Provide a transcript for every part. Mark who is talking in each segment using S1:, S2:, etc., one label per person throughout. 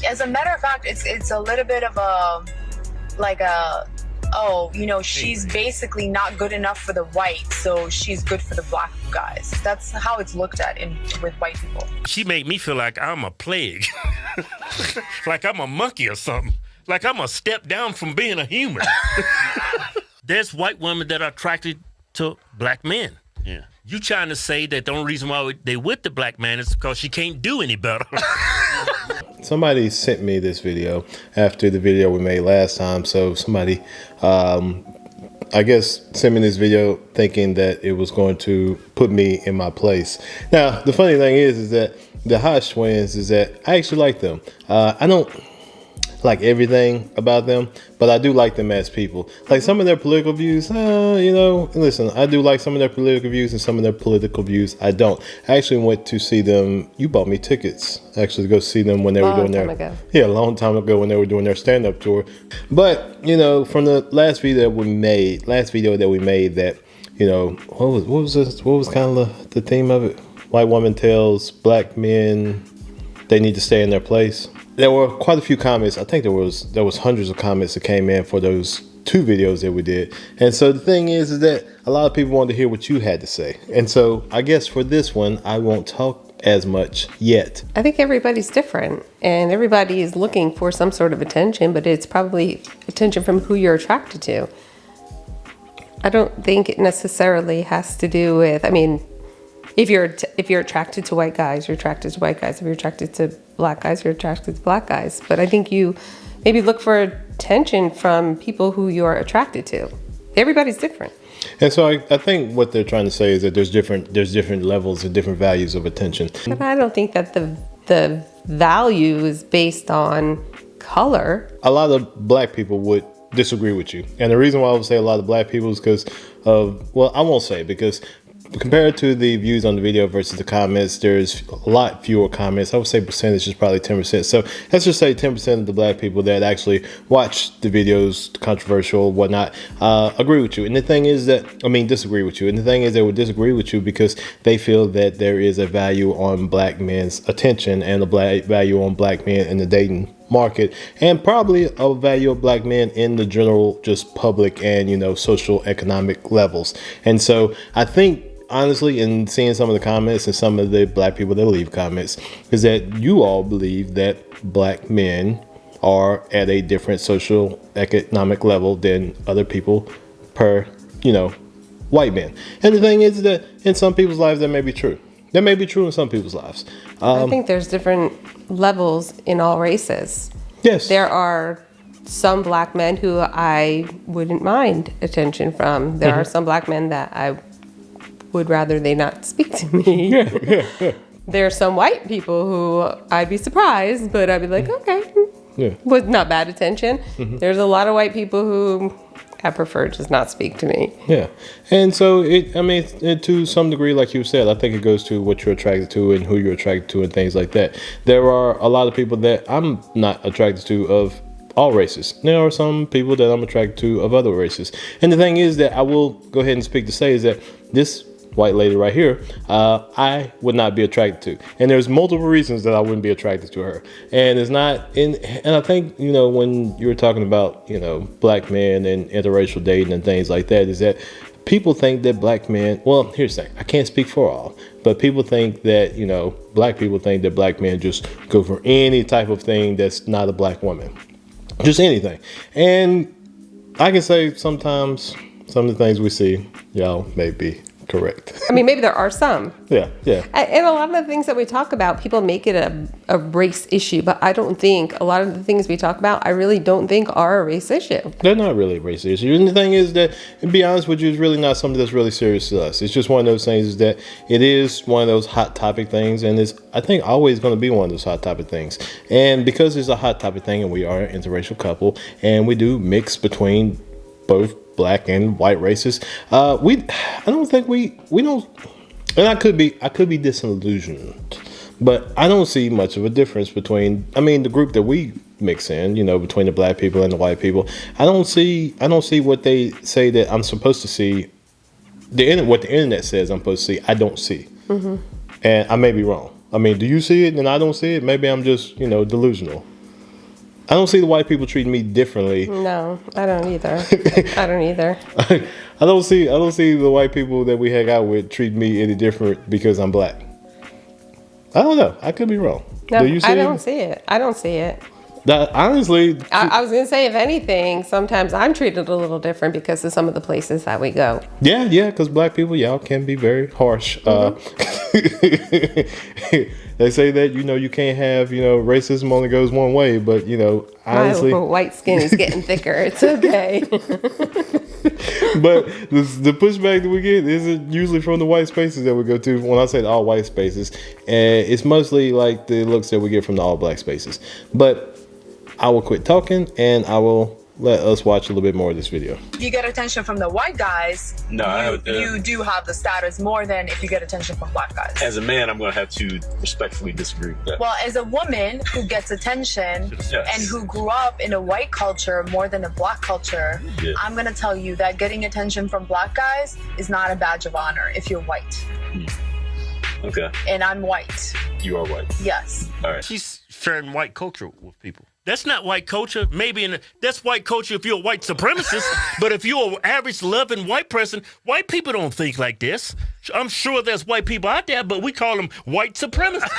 S1: as a matter of fact, it's a little bit of a, like a, oh, you know, she's basically not good enough for the white, so she's good for the black guys. That's how it's looked at with white people.
S2: She made me feel like I'm a plague, like I'm a monkey or something, like I'm a step down from being a human. There's white women that are attracted to black men.
S3: Yeah.
S2: You trying to say that the only reason why they with the black man is because she can't do any better.
S4: Somebody sent me this video after the video we made last time. So somebody, I guess, sent me this video thinking that it was going to put me in my place. Now, the funny thing is that the Hodge twins is that I actually like them. I don't like everything about them, but I do like them as people. Like some of their political views, you know, listen, I do like some of their political views, and some of their political views I don't. I actually went to see them. You bought me tickets actually to go see them when they were doing a long time ago when they were doing their stand-up tour. But you know, from the last video that we made, that, you know, what was kind of the theme of it? White woman tells black men they need to stay in their place. There were quite a few comments. I think there was hundreds of comments that came in for those two videos that we did. And so the thing is that a lot of people wanted to hear what you had to say. And so I guess for this one, I won't talk as much yet.
S5: I think everybody's different, and everybody is looking for some sort of attention, but it's probably attention from who you're attracted to. I don't think it necessarily has to do with, I mean, if you're attracted to white guys, you're attracted to white guys. If you're attracted to black guys, you're attracted to black guys. But I think you maybe look for attention from people who you're attracted to. Everybody's different.
S4: And so I think what they're trying to say is that there's different levels and different values of attention.
S5: But I don't think that the value is based on color.
S4: A lot of black people would disagree with you. And the reason why I would say a lot of black people is because of, well, I won't say, because compared to the views on the video versus the comments, there's a lot fewer comments. I would say percentage is probably 10%. So let's just say 10% of the black people that actually watch the videos, controversial, whatnot, agree with you. And the thing is that, disagree with you. And the thing is they would disagree with you because they feel that there is a value on black men's attention and a value on black men in the dating market, and probably a value of black men in the general just public and, you know, social economic levels. And so I think, honestly, in seeing some of the comments and some of the black people that leave comments, is that you all believe that black men are at a different social economic level than other people per, you know, white men. And the thing is that in some people's lives that may be true. That may be true in some people's lives.
S5: I think there's different levels in all races.
S4: Yes.
S5: There are some black men who I wouldn't mind attention from. There are some black men that I would rather they not speak to me.
S4: Yeah.
S5: There are some white people who I'd be surprised, but I'd be like, okay, was not bad attention. There's a lot of white people who I prefer just not speak to me. Yeah.
S4: And so, to some degree, like you said, I think it goes to what you're attracted to and who you're attracted to and things like that. There are a lot of people that I'm not attracted to of all races. There are some people that I'm attracted to of other races. And the thing is that I will go ahead and speak to say is that this white lady right here, I would not be attracted to. And there's multiple reasons that I wouldn't be attracted to her. And it's not and I think, you know, when you were talking about, you know, black men and interracial dating and things like that, is that people think that black men, well, here's the thing, I can't speak for all, but people think that, you know, black people think that black men just go for any type of thing that's not a black woman. Just anything. And I can say sometimes some of the things we see, y'all may be correct.
S5: Maybe there are some.
S4: Yeah.
S5: And a lot of the things that we talk about, people make it a race issue, but I don't think a lot of the things we talk about, I really don't think are a race issue.
S4: They're not really a race issue. And the thing is that, to be honest with you, it's really not something that's really serious to us. It's just one of those things is that it is one of those hot topic things, and it's, I think, always going to be one of those hot topic things. And because it's a hot topic thing, and we are an interracial couple, and we do mix between both black and white races, I don't think we don't, and I could be disillusioned, but I don't see much of a difference between, the group that we mix in, you know, between the black people and the white people. I don't see what they say that I'm supposed to see. What the internet says I'm supposed to see, I don't see. And I may be wrong. Do you see it and I don't see it? Maybe I'm just, delusional. I don't see the white people treating me differently.
S5: No, I don't either. I don't either.
S4: I don't see the white people that we hang out with treat me any different because I'm black. I don't know. I could be wrong.
S5: No,
S4: Do you see
S5: I don't see it. I don't see it.
S4: Honestly,
S5: I was going to say, if anything, sometimes I'm treated a little different because of some of the places that we go.
S4: yeah, because black people, y'all can be very harsh. They say that, you can't have, racism only goes one way, but, honestly.
S5: My white skin is getting thicker. It's okay.
S4: But the pushback that we get isn't usually from the white spaces that we go to. When I say the all white spaces, it's mostly like the looks that we get from the all black spaces. But I will quit talking and I will let us watch a little bit more of this video.
S1: If you get attention from the white guys, you do have the status more than if you get attention from black guys.
S3: As a man, I'm going to have to respectfully disagree with that.
S1: Well, as a woman who gets attention and who grew up in a white culture more than a black culture, I'm going to tell you that getting attention from black guys is not a badge of honor if you're white.
S3: Okay.
S1: And I'm white.
S3: You are white.
S1: Yes.
S3: All right.
S2: She's sharing white culture with people. That's not white culture. Maybe that's white culture if you're a white supremacist. But if you're an average loving white person, white people don't think like this. I'm sure there's white people out there, but we call them white supremacists.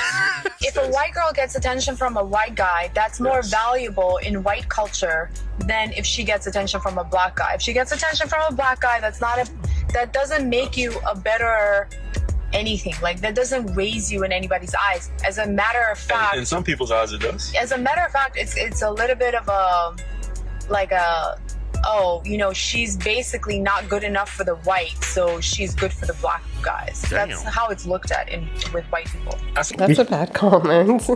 S1: If a white girl gets attention from a white guy, that's more valuable in white culture than if she gets attention from a black guy. If she gets attention from a black guy, that doesn't make you a better anything. Like, that doesn't raise you in anybody's eyes. As a matter of fact,
S3: in some people's eyes it does.
S1: As a matter of fact, it's a little bit of she's basically not good enough for the white, so she's good for the black guys.
S2: Damn.
S1: That's how it's looked at with white people.
S5: That's a bad comment.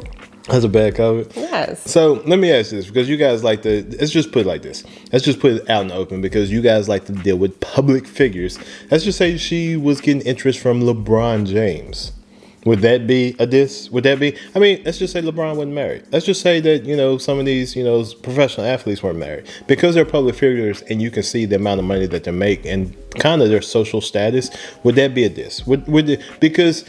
S4: That's a bad comment.
S5: Yes.
S4: So let me ask this, because you guys like to, let's just put it like this. Let's just put it out in the open, because you guys like to deal with public figures. Let's just say she was getting interest from LeBron James. Would that be a diss? Would that be? I mean, let's just say LeBron wasn't married. Let's just say that, some of these, professional athletes weren't married. Because they're public figures and you can see the amount of money that they make and kind of their social status, would that be a diss? Because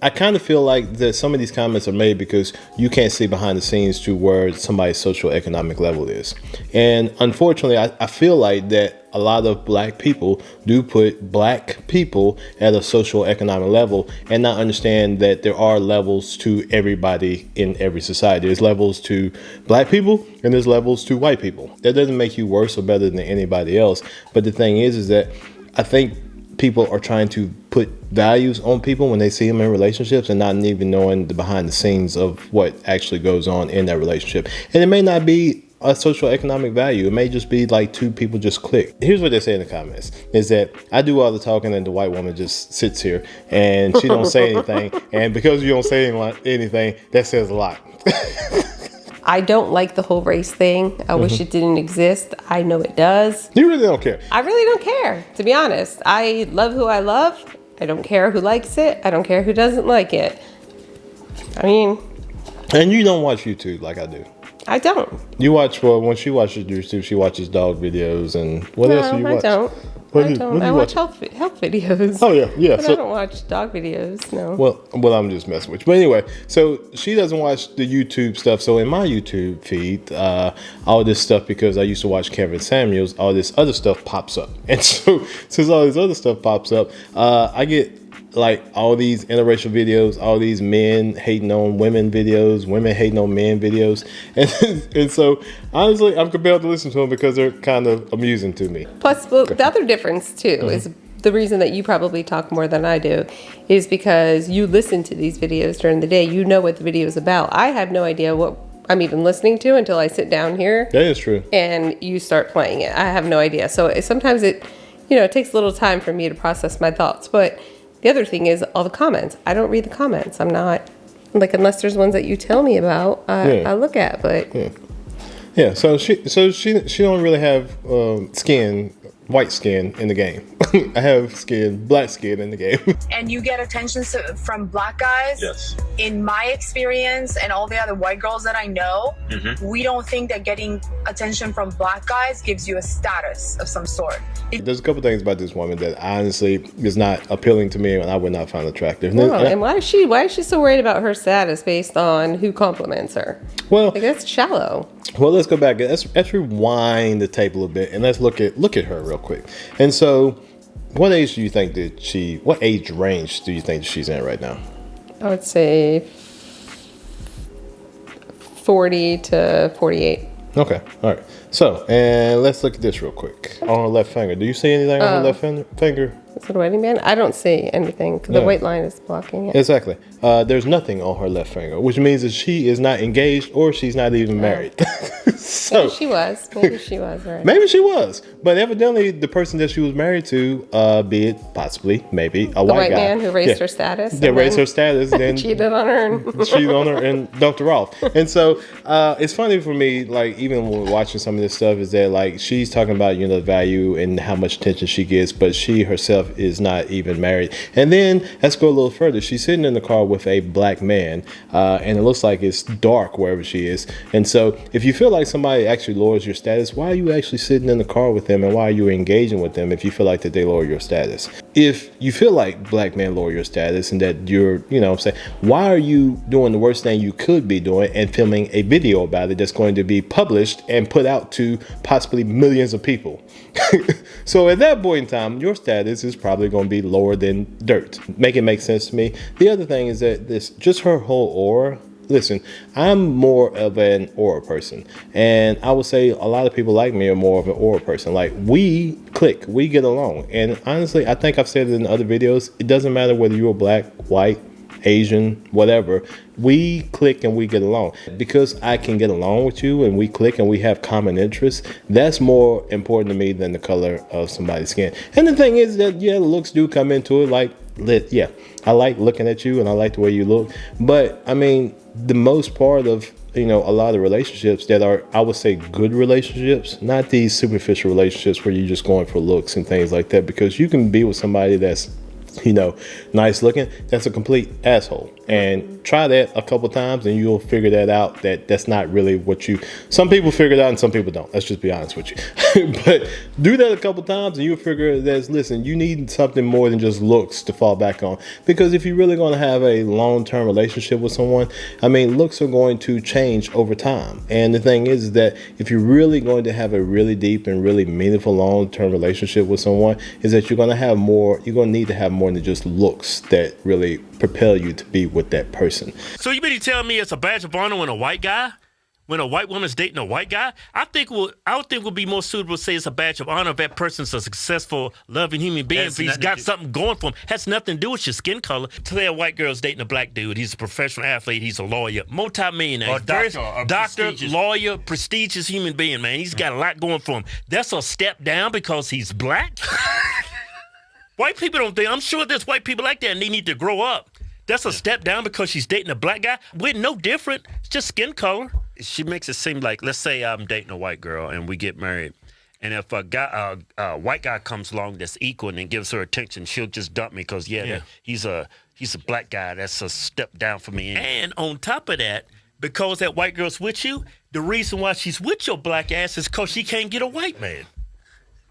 S4: I kind of feel like that some of these comments are made because you can't see behind the scenes to where somebody's socioeconomic level is. And unfortunately, I feel like that a lot of black people do put black people at a socioeconomic level and not understand that there are levels to everybody in every society. There's levels to black people and there's levels to white people. That doesn't make you worse or better than anybody else. But the thing is that I think people are trying to put values on people when they see them in relationships and not even knowing the behind the scenes of what actually goes on in that relationship. And it may not be a social economic value. It may just be like two people just click. Here's what they say in the comments is that I do all the talking and the white woman just sits here and she don't say anything. And because you don't say anything, that says a lot.
S5: I don't like the whole race thing. I wish it didn't exist. I know it does.
S4: You really don't care.
S5: I really don't care, to be honest. I love who I love. I don't care who likes it. I don't care who doesn't like it. I mean...
S4: And you don't watch YouTube like I do.
S5: I don't.
S4: You watch, when she watches YouTube, she watches dog videos and what else do you watch?
S5: I don't. I watch health videos.
S4: Oh, yeah.
S5: But I don't watch dog videos, no.
S4: Well, I'm just messing with you. But anyway, so she doesn't watch the YouTube stuff. So in my YouTube feed, all this stuff, because I used to watch Kevin Samuels, all this other stuff pops up. And so since all this other stuff pops up, I get like all these interracial videos, all these men hating on women videos, women hating on men videos. And so honestly, I'm compelled to listen to them because they're kind of amusing to me.
S5: Plus, the other difference too is the reason that you probably talk more than I do is because you listen to these videos during the day. You know what the video is about. I have no idea what I'm even listening to until I sit down here.
S4: That is true.
S5: And you start playing it. I have no idea. So sometimes it takes a little time for me to process my thoughts. But the other thing is all the comments. I don't read the comments. I'm not, unless there's ones that you tell me about, I look at, but.
S4: Yeah, so she don't really have white skin in the game. I have black skin in the game.
S1: And you get attention from black guys.
S3: Yes.
S1: In my experience and all the other white girls that I know, we don't think that getting attention from black guys gives you a status of some sort.
S4: There's a couple things about this woman that honestly is not appealing to me and I would not find attractive.
S5: No, and why is she so worried about her status based on who compliments her?
S4: Well,
S5: that's shallow.
S4: Well, let's go back. Let's rewind the tape a little bit and let's look at her real quick. And so, what age do you think what age range do you think she's in right now?
S5: I would say 40 to 48.
S4: Okay, all right. So, and let's look at this real quick. On her left finger. Do you see anything on her left finger?
S5: Is it a wedding band? I don't see anything. The white line is blocking it.
S4: Exactly. There's nothing on her left finger, which means that she is not engaged or she's not even married. So
S5: Maybe she was. Maybe she was, right?
S4: maybe she was, but evidently the person that she was married to, be it possibly, maybe a
S5: The white
S4: guy,
S5: man who raised her status.
S4: They raised her status, then
S5: Cheated on her.
S4: cheated on her and dumped her off. And so it's funny for me, like even when we're watching some of this stuff, is that like she's talking about the value and how much attention she gets, but she herself is not even married. And then let's go a little further. She's sitting in the car with a black man, and it looks like it's dark wherever she is. And so if you feel like somebody actually lowers your status, why are you actually sitting in the car with them, and why are you engaging with them if you feel like that they lower your status? If you feel like black men lower your status and that you're, why are you doing the worst thing you could be doing and filming a video about it that's going to be published and put out to possibly millions of people? So at that point in time, your status is probably going to be lower than dirt. Make it make sense to me. The other thing is that just her whole aura. Listen, I'm more of an aura person, and I would say a lot of people like me are more of an aura person. Like, we click, we get along. And honestly, I think I've said it in other videos, it doesn't matter whether you're black, white, Asian, whatever, we click and we get along. Because I can get along with you and we click and we have common interests, that's more important to me than the color of somebody's skin. And the thing is that, yeah, looks do come into it. Like, yeah, I like looking at you and I like the way you look. But I mean, the most part of a lot of relationships that are, I would say, good relationships, not these superficial relationships where you're just going for looks and things like that, because you can be with somebody that's nice looking, that's a complete asshole. And try that a couple times and you'll figure that out, that's not really what some people figure it out and some people don't. Let's just be honest with you. But do that a couple times and you'll figure that, listen, you need something more than just looks to fall back on. Because if you're really going to have a long-term relationship with someone, I mean, looks are going to change over time. And the thing is that if you're really going to have a really deep and really meaningful long-term relationship with someone, is that you're going to need to have more than just looks that really propel you to be with that person.
S2: So you mean to tell me it's a badge of honor when a white woman's dating a white guy? I would think would be more suitable to say it's a badge of honor if that person's a successful, loving human being. If he's got something going for him, has nothing to do with your skin color. Today a white girl's dating a black dude. He's a professional athlete. He's a lawyer, multi-millionaire, doctor, lawyer, prestigious human being. Man, he's got a lot going for him. That's a step down because he's black. White people don't think. I'm sure there's white people like that, and they need to grow up. That's a step down because she's dating a black guy. We're no different. It's just skin color. She makes it seem like, let's say I'm dating a white girl and we get married, and if a white guy comes along that's equal and then gives her attention, she'll just dump me because he's a black guy. That's a step down for me. And on top of that, because that white girl's with you, the reason why she's with your black ass is because she can't get a white man.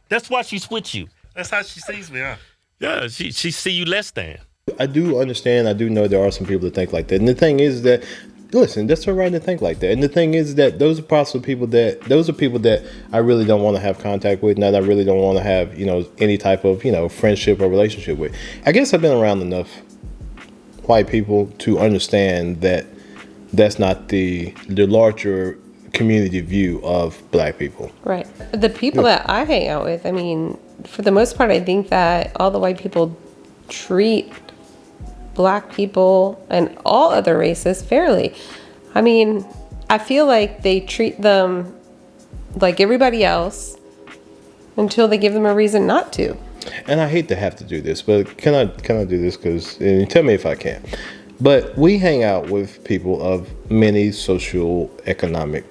S2: That's why she's with you. That's how she sees me, huh? Yeah, she see you less than.
S4: I do understand. I do know there are some people that think like that. And the thing is that, listen, that's her right to think like that. And the thing is that those are people that I really don't want to have contact with, and that I really don't want to have, any type of, friendship or relationship with. I guess I've been around enough white people to understand that that's not the larger community view of black people.
S5: Right. The people that I hang out with, I mean, for the most part, I think that all the white people treat black people and all other races fairly. I mean, I feel like they treat them like everybody else until they give them a reason not to.
S4: And I hate to have to do this, but can I do this? Because tell me if I can. But we hang out with people of many socioeconomic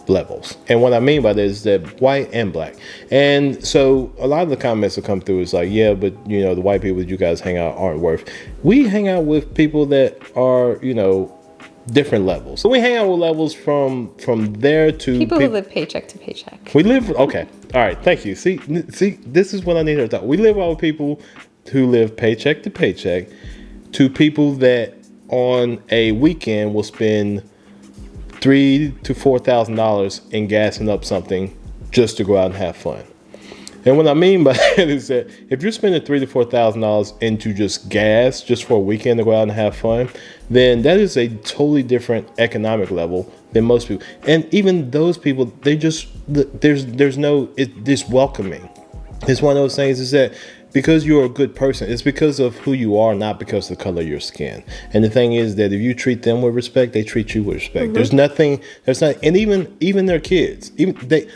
S4: levels. And what I mean by that is that white and black. And so a lot of the comments that come through is like, yeah, but the white people that you guys hang out aren't worth. We hang out with people that are, different levels. So we hang out with levels from there to
S5: people who live paycheck to paycheck.
S4: We live, okay. All right. Thank you. See, this is what I need her to talk. We live out with people who live paycheck to paycheck to people that on a weekend will spend $3,000 to $4,000 in gassing up something just to go out and have fun. And what I mean by that is that if you're spending $3,000 to $4,000 into just gas just for a weekend to go out and have fun, then that is a totally different economic level than most people. And even those people, they just there's no this welcoming. It's one of those things is that because you're a good person, it's because of who you are, not because of the color of your skin. And the thing is that if you treat them with respect, they treat you with respect. Mm-hmm. And even their kids, even they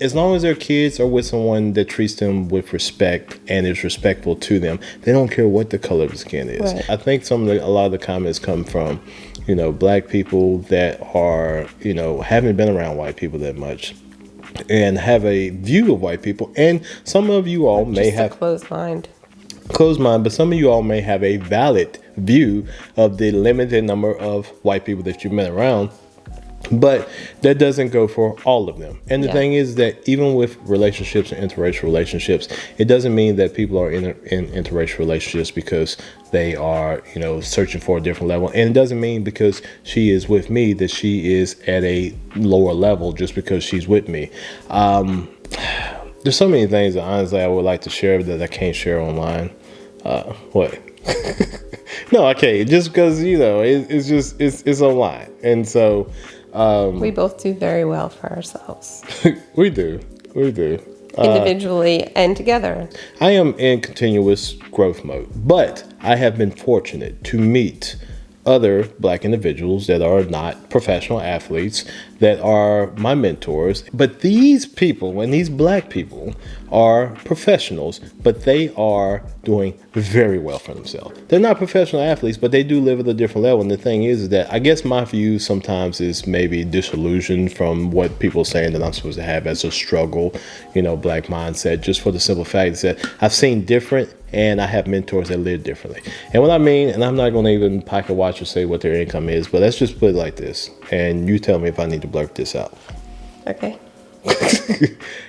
S4: as long as their kids are with someone that treats them with respect and is respectful to them, they don't care what the color of the skin is. Right. I think a lot of the comments come from, black people that are, haven't been around white people that much, and have a view of white people. And some of you all may have
S5: closed mind,
S4: but some of you all may have a valid view of the limited number of white people that you've been around. But that doesn't go for all of them. And the thing is that even with relationships and interracial relationships, it doesn't mean that people are in interracial relationships because they are, searching for a different level. And it doesn't mean because she is with me that she is at a lower level just because she's with me. There's so many things that honestly I would like to share that I can't share online. What? No, I can't. Just because, it's online. And so...
S5: we both do very well for ourselves.
S4: We do.
S5: Individually and together.
S4: I am in continuous growth mode, but I have been fortunate to meet other black individuals that are not professional athletes that are my mentors. But these people and these black people are professionals, but they are doing very well for themselves. They're not professional athletes, but they do live at a different level. And the thing is that I guess my view sometimes is maybe disillusioned from what people are saying that I'm supposed to have as a struggle, black mindset, just for the simple fact that I've seen different and I have mentors that live differently. And what I mean, and I'm not going to even pocket watch or say what their income is, but let's just put it like this. And you tell me if I need to blurt this out.
S5: Okay.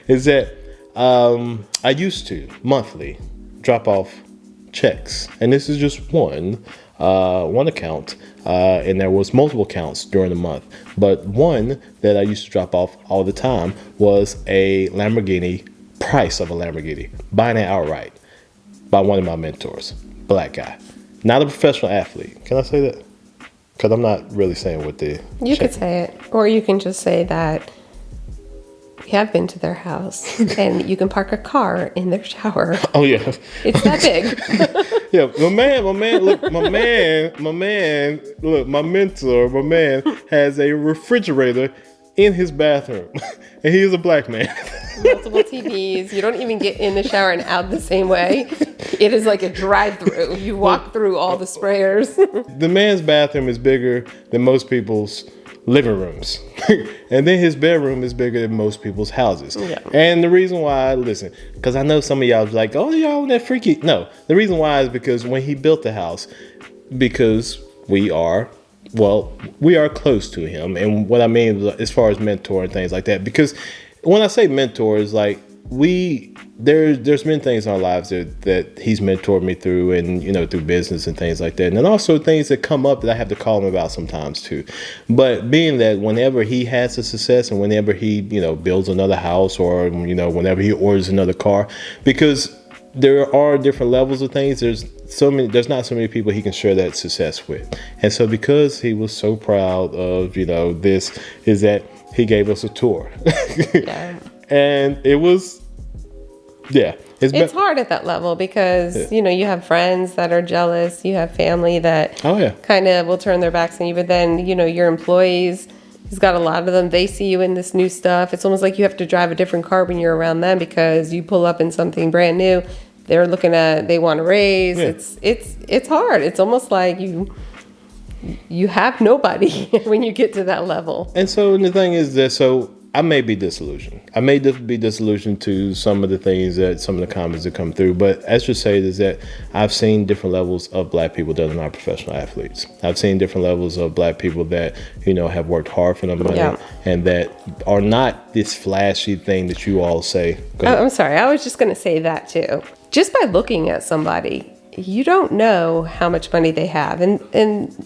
S4: Is that I used to monthly drop off checks, and this is just one account, and there was multiple accounts during the month, but one that I used to drop off all the time was a price of a Lamborghini, buying it outright by one of my mentors, black guy, not a professional athlete. Can I say that? Because I'm not really saying what the...
S5: You could say it, or you can just say that we have been to their house and you can park a car in their shower.
S4: Oh yeah,
S5: it's that big.
S4: Yeah, my mentor has a refrigerator in his bathroom, and he is a black man.
S5: Multiple TVs. You don't even get in the shower and out the same way. It is like a drive-through. You walk through all the sprayers.
S4: The man's bathroom is bigger than most people's living rooms. And then his bedroom is bigger than most people's houses. Yeah. And the reason why, listen, because I know some of y'all was like, oh, y'all that freaky. No, the reason why is because when he built the house, because we are close to him. And what I mean as far as mentor and things like that, because when I say mentor, is like there's been things in our lives that he's mentored me through, and through business and things like that, and then also things that come up that I have to call him about sometimes too. But being that whenever he has a success and whenever he builds another house, or whenever he orders another car, because there are different levels of things. There's not so many people he can share that success with. And so because he was so proud of, this, is that he gave us a tour. Yeah. And it was, it's
S5: hard at that level because, you have friends that are jealous. You have family that kind of will turn their backs on you. But then, your employees, he's got a lot of them. They see you in this new stuff. It's almost like you have to drive a different car when you're around them because you pull up in something brand new. They're they want to raise. Yeah. It's hard. It's almost like you have nobody when you get to that level.
S4: And so the thing is that, I may be disillusioned. I may be disillusioned to some of the things some of the comments that come through. But as you say, is that I've seen different levels of black people that are not professional athletes. I've seen different levels of black people that, have worked hard for their money and that are not this flashy thing that you all say.
S5: I'm sorry. I was just going to say that too. Just by looking at somebody, you don't know how much money they have. And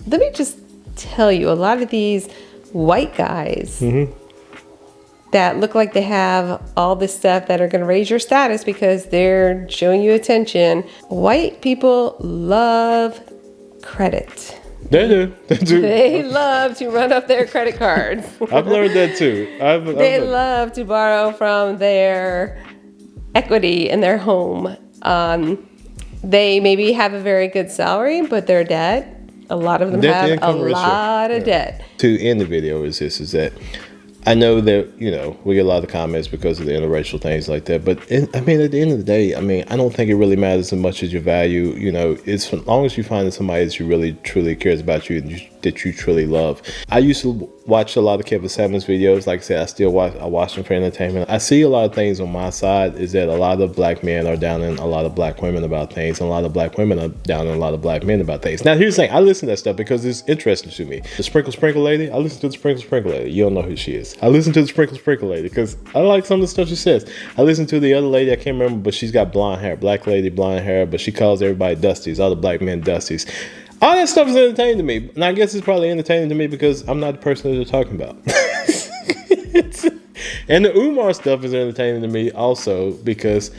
S5: let me just tell you, a lot of these white guys that look like they have all this stuff that are going to raise your status because they're showing you attention. White people love credit.
S4: They do. They do.
S5: They love to run up their credit cards.
S4: I've learned that too.
S5: They love to borrow from their equity in their home. They maybe have a very good salary, but they're debt. A lot of them have a lot of debt.
S4: To end the video is that I know that, we get a lot of comments because of the interracial things like that. But, at the end of the day, I don't think it really matters as much as your value. It's as long as you find somebody that you really, truly cares about you and that you truly love. I used to watch a lot of Kevin Samuels videos. Like I said, I watch them for entertainment. I see a lot of things on my side is that a lot of black men are down on a lot of black women about things, and a lot of black women are down on a lot of black men about things. Now, here's the thing. I listen to that stuff because it's interesting to me. The Sprinkle Lady, I listen to the Sprinkle Lady. You don't know who she is. I listen to the Sprinkle Lady because I like some of the stuff she says. I listen to the other lady, I can't remember, but she's got blonde hair. Black lady, blonde hair, but she calls everybody Dusties, all the black men Dusties. All that stuff is entertaining to me. And I guess it's probably entertaining to me because I'm not the person that they're talking about. And the Umar stuff is entertaining to me also because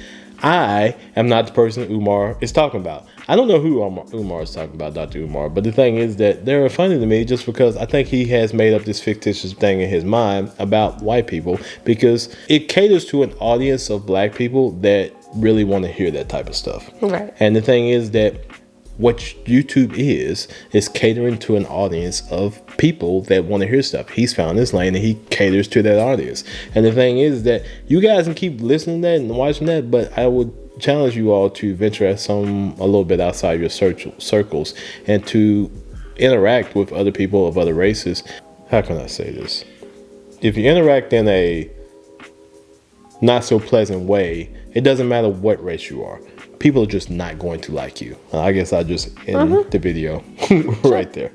S4: I am not the person Umar is talking about. I don't know who Umar is talking about, Dr. Umar, but the thing is that they're funny to me just because I think he has made up this fictitious thing in his mind about white people because it caters to an audience of black people that really want to hear that type of stuff.
S5: Right.
S4: And the thing is that what YouTube is catering to an audience of people that want to hear stuff. He's found his lane and he caters to that audience. And the thing is that you guys can keep listening to that and watching that, but I would challenge you all to venture a little bit outside your circles and to interact with other people of other races. How can I say this? If you interact in a not so pleasant way, it doesn't matter what race you are. People are just not going to like you. I guess I just end the video right there.